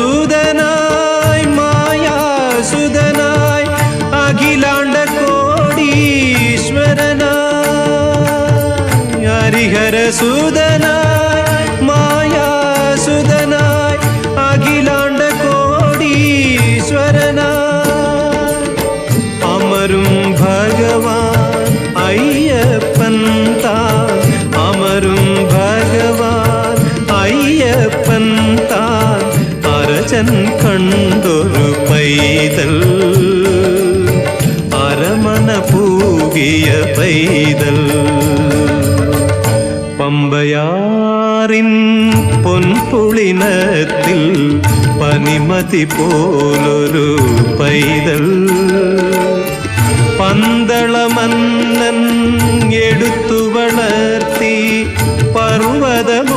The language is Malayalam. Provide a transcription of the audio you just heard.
ഹരിഹരസുതനായി മായാസുതനായി അഖിലാണ്ട കോടീശ്വരനായി ഹരിഹരസുതനായി മായാസുതനായി അഖിലാണ്ട കോടീശ്വരനായി അമരും ഭഗവാൻ അയ്യപ്പൻ താൻ അമരും ഭഗവാൻ അയ്യപ്പൻ താൻ അരചൻ കണ്ടൊരു പൈതൽ അരമന പൂകിയ പൈതൽ പമ്പയാറിൻ പൊൻപുളിനത്തിൽ പനിമതി പോലൊരു പൈതൽ പന്തളമന്നൻ എടുത്തു വളർത്തി പർവ്വതമുകളിലിരു